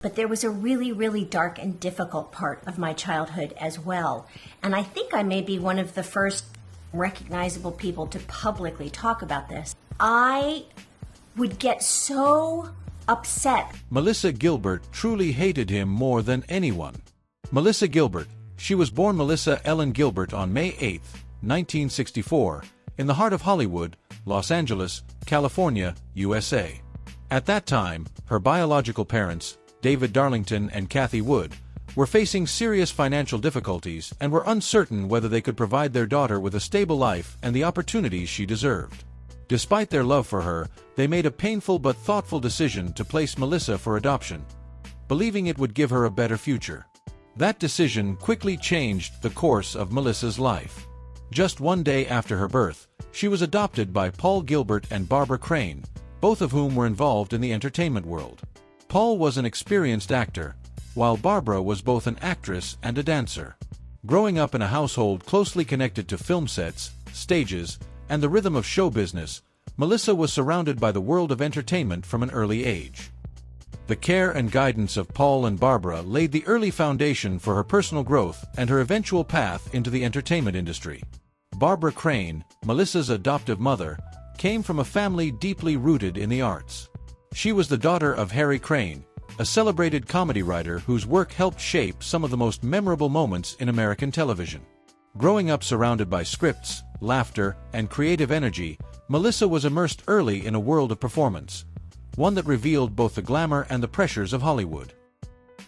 But there was a really, really dark and difficult part of my childhood as well. And I think I may be one of the first recognizable people to publicly talk about this. I would get so upset. Melissa Gilbert truly hated him more than anyone. Melissa Gilbert, she was born Melissa Ellen Gilbert on May 8, 1964, in the heart of Hollywood, Los Angeles, California, USA. At that time, her biological parents, David Darlington and Kathy Wood, were facing serious financial difficulties and were uncertain whether they could provide their daughter with a stable life and the opportunities she deserved. Despite their love for her, they made a painful but thoughtful decision to place Melissa for adoption, believing it would give her a better future. That decision quickly changed the course of Melissa's life. Just one day after her birth, she was adopted by Paul Gilbert and Barbara Crane, both of whom were involved in the entertainment world. Paul was an experienced actor, while Barbara was both an actress and a dancer. Growing up in a household closely connected to film sets, stages, and the rhythm of show business, Melissa was surrounded by the world of entertainment from an early age. The care and guidance of Paul and Barbara laid the early foundation for her personal growth and her eventual path into the entertainment industry. Barbara Crane, Melissa's adoptive mother, came from a family deeply rooted in the arts. She was the daughter of Harry Crane, a celebrated comedy writer whose work helped shape some of the most memorable moments in American television. Growing up surrounded by scripts, laughter, and creative energy, Melissa was immersed early in a world of performance, one that revealed both the glamour and the pressures of Hollywood.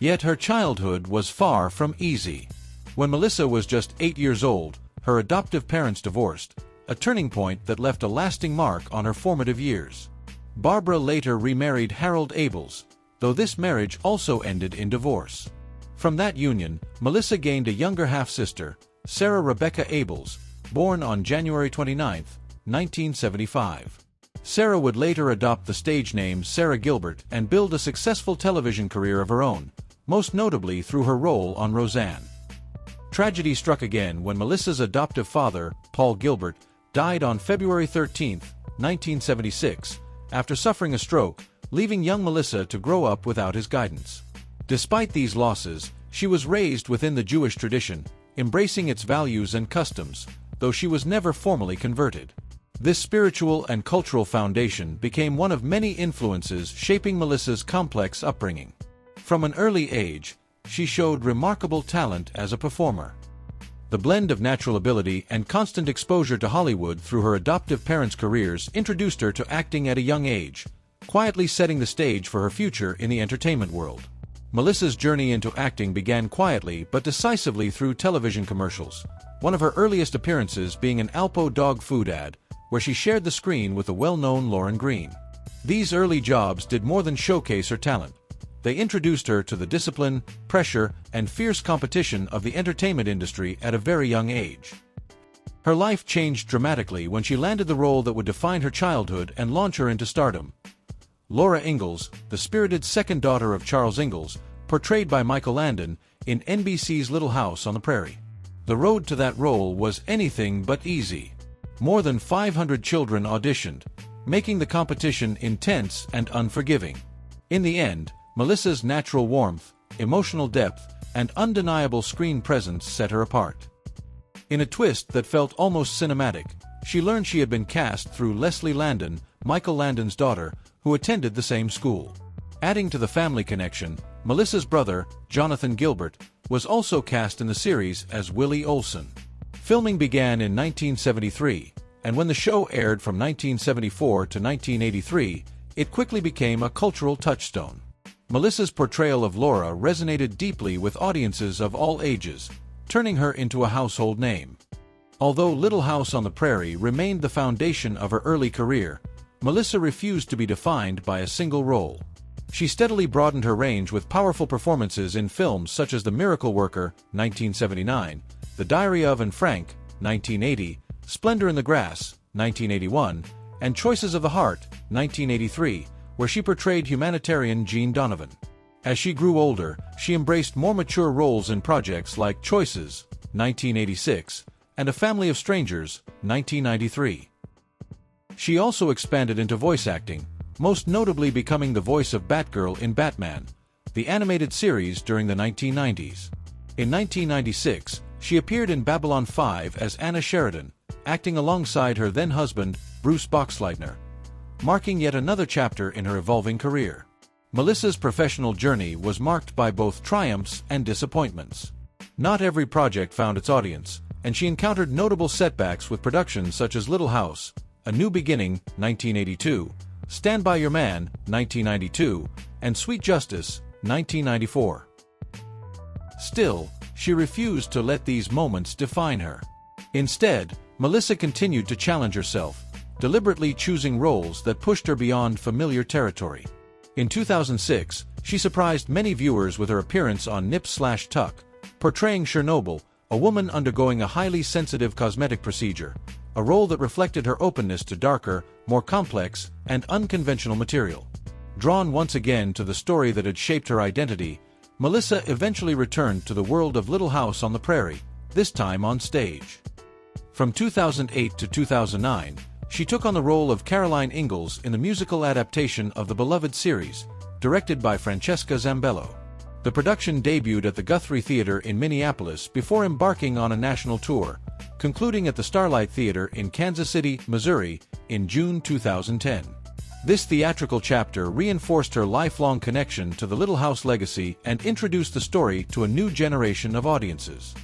Yet her childhood was far from easy. When Melissa was just 8 years old, her adoptive parents divorced, a turning point that left a lasting mark on her formative years. Barbara later remarried Harold Abels, though this marriage also ended in divorce. From that union, Melissa gained a younger half-sister, Sarah Rebecca Abels, born on January 29, 1975. Sarah would later adopt the stage name Sarah Gilbert and build a successful television career of her own, most notably through her role on Roseanne. Tragedy struck again when Melissa's adoptive father, Paul Gilbert, died on February 13, 1976, after suffering a stroke, leaving young Melissa to grow up without his guidance. Despite these losses, she was raised within the Jewish tradition, embracing its values and customs, though she was never formally converted. This spiritual and cultural foundation became one of many influences shaping Melissa's complex upbringing. From an early age, she showed remarkable talent as a performer. The blend of natural ability and constant exposure to Hollywood through her adoptive parents' careers introduced her to acting at a young age, quietly setting the stage for her future in the entertainment world. Melissa's journey into acting began quietly but decisively through television commercials, one of her earliest appearances being an Alpo dog food ad, where she shared the screen with the well-known Lauren Green. These early jobs did more than showcase her talent. They introduced her to the discipline, pressure, and fierce competition of the entertainment industry at a very young age. Her life changed dramatically when she landed the role that would define her childhood and launch her into stardom. Laura Ingalls, the spirited second daughter of Charles Ingalls, portrayed by Michael Landon in NBC's Little House on the Prairie. The road to that role was anything but easy. More than 500 children auditioned, making the competition intense and unforgiving. In the end, Melissa's natural warmth, emotional depth, and undeniable screen presence set her apart. In a twist that felt almost cinematic, she learned she had been cast through Leslie Landon, Michael Landon's daughter, who attended the same school. Adding to the family connection, Melissa's brother, Jonathan Gilbert, was also cast in the series as Willie Olson. Filming began in 1973, and when the show aired from 1974 to 1983, it quickly became a cultural touchstone. Melissa's portrayal of Laura resonated deeply with audiences of all ages, turning her into a household name. Although Little House on the Prairie remained the foundation of her early career, Melissa refused to be defined by a single role. She steadily broadened her range with powerful performances in films such as The Miracle Worker, 1979, The Diary of Anne Frank, 1980, Splendor in the Grass, 1981, and Choices of the Heart, 1983, where she portrayed humanitarian Jean Donovan. As she grew older, she embraced more mature roles in projects like Choices, 1986, and A Family of Strangers, 1993. She also expanded into voice acting, most notably becoming the voice of Batgirl in Batman, the animated series during the 1990s. In 1996, she appeared in Babylon 5 as Anna Sheridan, acting alongside her then-husband, Bruce Boxleitner, marking yet another chapter in her evolving career. Melissa's professional journey was marked by both triumphs and disappointments. Not every project found its audience, and she encountered notable setbacks with productions such as Little House, A New Beginning, 1982, Stand By Your Man, 1992, and Sweet Justice, 1994. Still, she refused to let these moments define her. Instead, Melissa continued to challenge herself, deliberately choosing roles that pushed her beyond familiar territory. In 2006, she surprised many viewers with her appearance on Nip/Tuck, portraying Chernobyl, a woman undergoing a highly sensitive cosmetic procedure, a role that reflected her openness to darker, more complex, and unconventional material. Drawn once again to the story that had shaped her identity, Melissa eventually returned to the world of Little House on the Prairie, this time on stage. From 2008 to 2009, she took on the role of Caroline Ingalls in the musical adaptation of the beloved series, directed by Francesca Zambello. The production debuted at the Guthrie Theater in Minneapolis before embarking on a national tour, concluding at the Starlight Theater in Kansas City, Missouri, in June 2010. This theatrical chapter reinforced her lifelong connection to the Little House legacy and introduced the story to a new generation of audiences.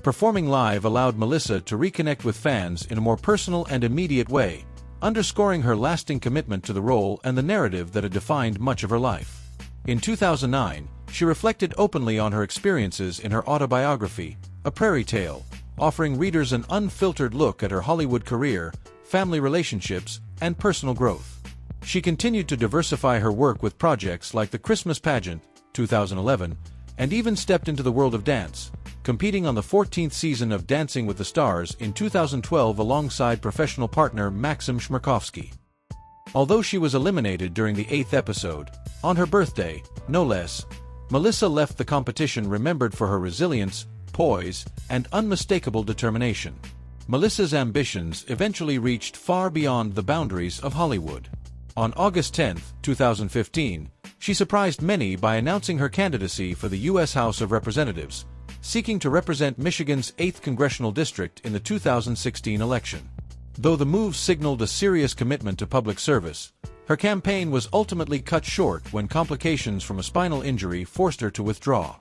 Performing live allowed Melissa to reconnect with fans in a more personal and immediate way, underscoring her lasting commitment to the role and the narrative that had defined much of her life. In 2009, she reflected openly on her experiences in her autobiography, A Prairie Tale, offering readers an unfiltered look at her Hollywood career, family relationships, and personal growth. She continued to diversify her work with projects like The Christmas Pageant, 2011, and even stepped into the world of dance, competing on the 14th season of Dancing with the Stars in 2012 alongside professional partner Maxim Shmerkovsky. Although she was eliminated during the 8th episode, on her birthday, no less, Melissa left the competition remembered for her resilience, poise, and unmistakable determination. Melissa's ambitions eventually reached far beyond the boundaries of Hollywood. On August 10, 2015, she surprised many by announcing her candidacy for the U.S. House of Representatives, seeking to represent Michigan's 8th congressional district in the 2016 election. Though the move signaled a serious commitment to public service, her campaign was ultimately cut short when complications from a spinal injury forced her to withdraw.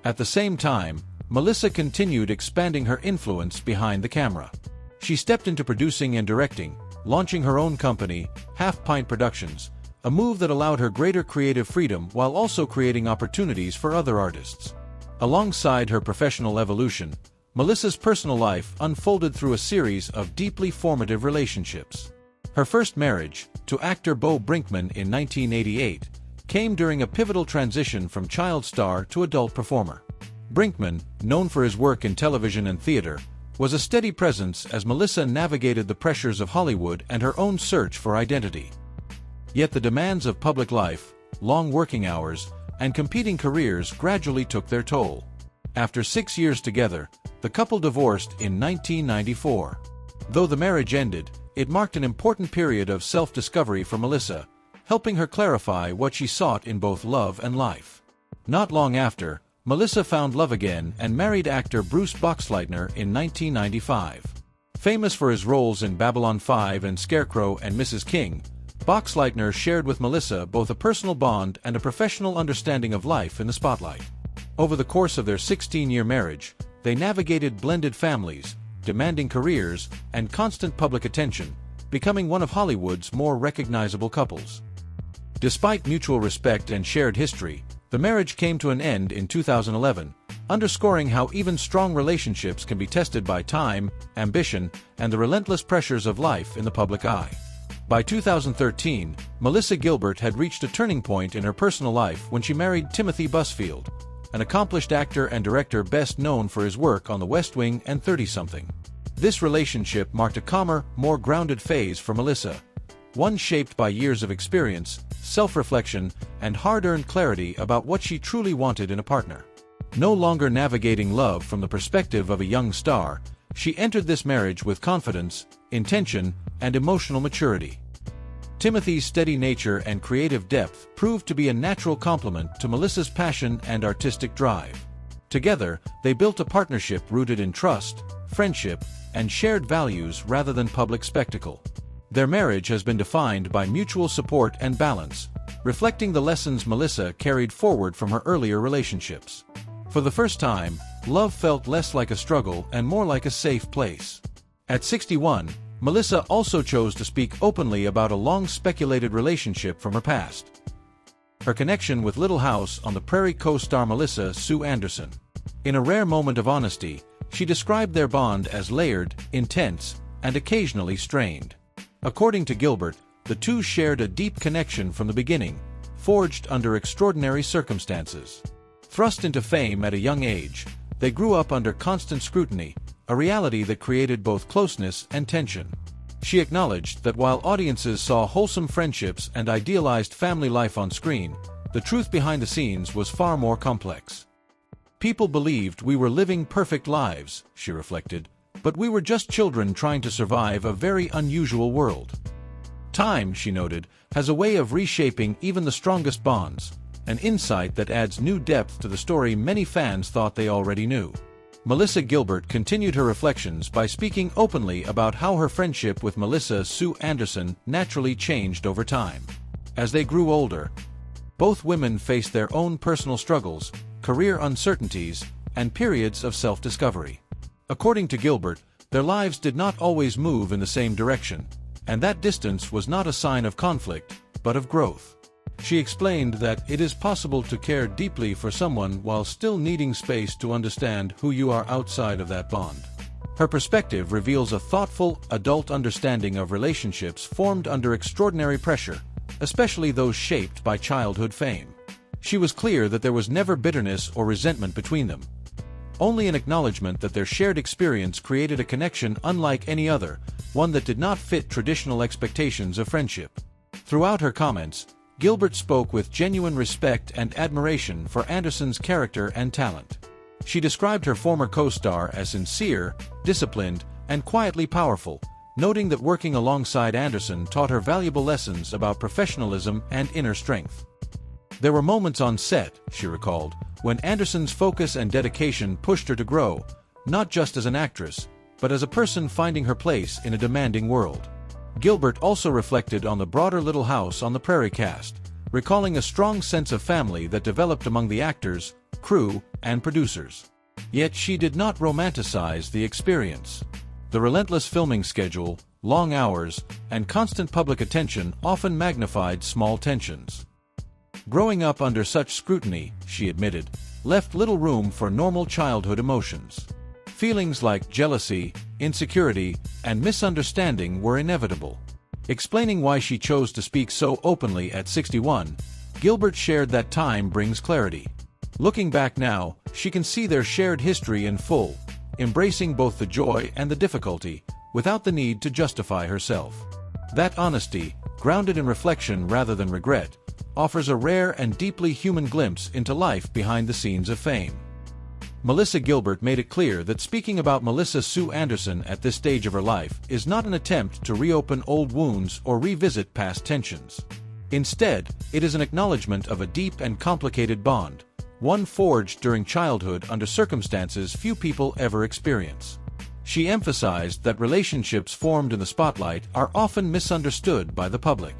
At the same time, Melissa continued expanding her influence behind the camera. She stepped into producing and directing, launching her own company, Half Pint Productions, a move that allowed her greater creative freedom while also creating opportunities for other artists. Alongside her professional evolution, Melissa's personal life unfolded through a series of deeply formative relationships. Her first marriage, to actor Bo Brinkman in 1988, came during a pivotal transition from child star to adult performer. Brinkman, known for his work in television and theater, was a steady presence as Melissa navigated the pressures of Hollywood and her own search for identity. Yet the demands of public life, long working hours, and competing careers gradually took their toll. After 6 years together, the couple divorced in 1994. Though the marriage ended, it marked an important period of self-discovery for Melissa, helping her clarify what she sought in both love and life. Not long after, Melissa found love again and married actor Bruce Boxleitner in 1995. Famous for his roles in Babylon 5 and Scarecrow and Mrs. King, Boxleitner shared with Melissa both a personal bond and a professional understanding of life in the spotlight. Over the course of their 16-year marriage, they navigated blended families, demanding careers, and constant public attention, becoming one of Hollywood's more recognizable couples. Despite mutual respect and shared history, the marriage came to an end in 2011, underscoring how even strong relationships can be tested by time, ambition, and the relentless pressures of life in the public eye. By 2013, Melissa Gilbert had reached a turning point in her personal life when she married Timothy Busfield, an accomplished actor and director best known for his work on The West Wing and 30-something. This relationship marked a calmer, more grounded phase for Melissa, one shaped by years of experience, self-reflection, and hard-earned clarity about what she truly wanted in a partner. No longer navigating love from the perspective of a young star, she entered this marriage with confidence, intention, and emotional maturity. Timothy's steady nature and creative depth proved to be a natural complement to Melissa's passion and artistic drive. Together, they built a partnership rooted in trust, friendship, and shared values rather than public spectacle. Their marriage has been defined by mutual support and balance, reflecting the lessons Melissa carried forward from her earlier relationships. For the first time, love felt less like a struggle and more like a safe place. At 61, Melissa also chose to speak openly about a long-speculated relationship from her past. Her connection with Little House on the Prairie co-star Melissa Sue Anderson. In a rare moment of honesty, she described their bond as layered, intense, and occasionally strained. According to Gilbert, the two shared a deep connection from the beginning, forged under extraordinary circumstances. Thrust into fame at a young age, they grew up under constant scrutiny, a reality that created both closeness and tension. She acknowledged that while audiences saw wholesome friendships and idealized family life on screen, the truth behind the scenes was far more complex. People believed we were living perfect lives, she reflected, but we were just children trying to survive a very unusual world. Time, she noted, has a way of reshaping even the strongest bonds, an insight that adds new depth to the story many fans thought they already knew. Melissa Gilbert continued her reflections by speaking openly about how her friendship with Melissa Sue Anderson naturally changed over time. As they grew older, both women faced their own personal struggles, career uncertainties, and periods of self-discovery. According to Gilbert, their lives did not always move in the same direction, and that distance was not a sign of conflict, but of growth. She explained that it is possible to care deeply for someone while still needing space to understand who you are outside of that bond. Her perspective reveals a thoughtful, adult understanding of relationships formed under extraordinary pressure, especially those shaped by childhood fame. She was clear that there was never bitterness or resentment between them, only an acknowledgement that their shared experience created a connection unlike any other, one that did not fit traditional expectations of friendship. Throughout her comments, Gilbert spoke with genuine respect and admiration for Anderson's character and talent. She described her former co-star as sincere, disciplined, and quietly powerful, noting that working alongside Anderson taught her valuable lessons about professionalism and inner strength. There were moments on set, she recalled, when Anderson's focus and dedication pushed her to grow, not just as an actress, but as a person finding her place in a demanding world. Gilbert also reflected on the broader Little House on the Prairie cast, recalling a strong sense of family that developed among the actors, crew, and producers. Yet she did not romanticize the experience. The relentless filming schedule, long hours, and constant public attention often magnified small tensions. Growing up under such scrutiny, she admitted, left little room for normal childhood emotions. Feelings like jealousy, insecurity, and misunderstanding were inevitable. Explaining why she chose to speak so openly at 61, Gilbert shared that time brings clarity. Looking back now, she can see their shared history in full, embracing both the joy and the difficulty, without the need to justify herself. That honesty, grounded in reflection rather than regret, offers a rare and deeply human glimpse into life behind the scenes of fame. Melissa Gilbert made it clear that speaking about Melissa Sue Anderson at this stage of her life is not an attempt to reopen old wounds or revisit past tensions. Instead, it is an acknowledgement of a deep and complicated bond, one forged during childhood under circumstances few people ever experience. She emphasized that relationships formed in the spotlight are often misunderstood by the public.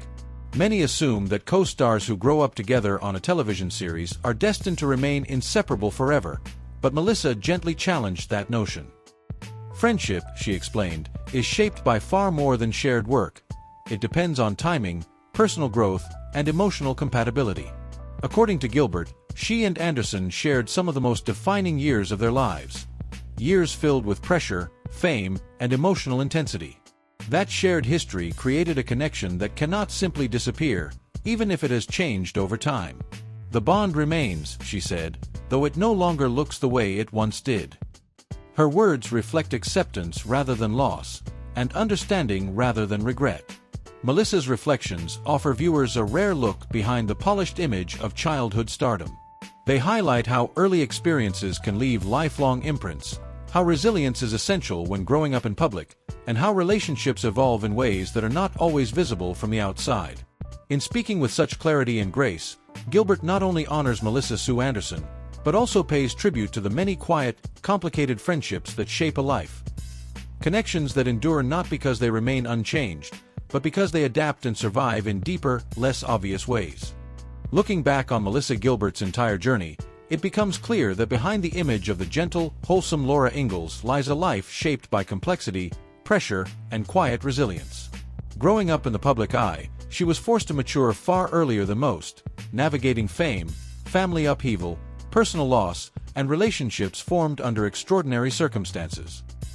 Many assume that co-stars who grow up together on a television series are destined to remain inseparable forever, but Melissa gently challenged that notion. Friendship, she explained, is shaped by far more than shared work. It depends on timing, personal growth, and emotional compatibility. According to Gilbert, she and Anderson shared some of the most defining years of their lives. Years filled with pressure, fame, and emotional intensity. That shared history created a connection that cannot simply disappear, even if it has changed over time. The bond remains, she said, though it no longer looks the way it once did. Her words reflect acceptance rather than loss, and understanding rather than regret. Melissa's reflections offer viewers a rare look behind the polished image of childhood stardom. They highlight how early experiences can leave lifelong imprints, how resilience is essential when growing up in public, and how relationships evolve in ways that are not always visible from the outside. In speaking with such clarity and grace, Gilbert not only honors Melissa Sue Anderson, but also pays tribute to the many quiet, complicated friendships that shape a life. Connections that endure not because they remain unchanged, but because they adapt and survive in deeper, less obvious ways. Looking back on Melissa Gilbert's entire journey, it becomes clear that behind the image of the gentle, wholesome Laura Ingalls lies a life shaped by complexity, pressure, and quiet resilience. Growing up in the public eye, she was forced to mature far earlier than most, navigating fame, family upheaval, personal loss, and relationships formed under extraordinary circumstances.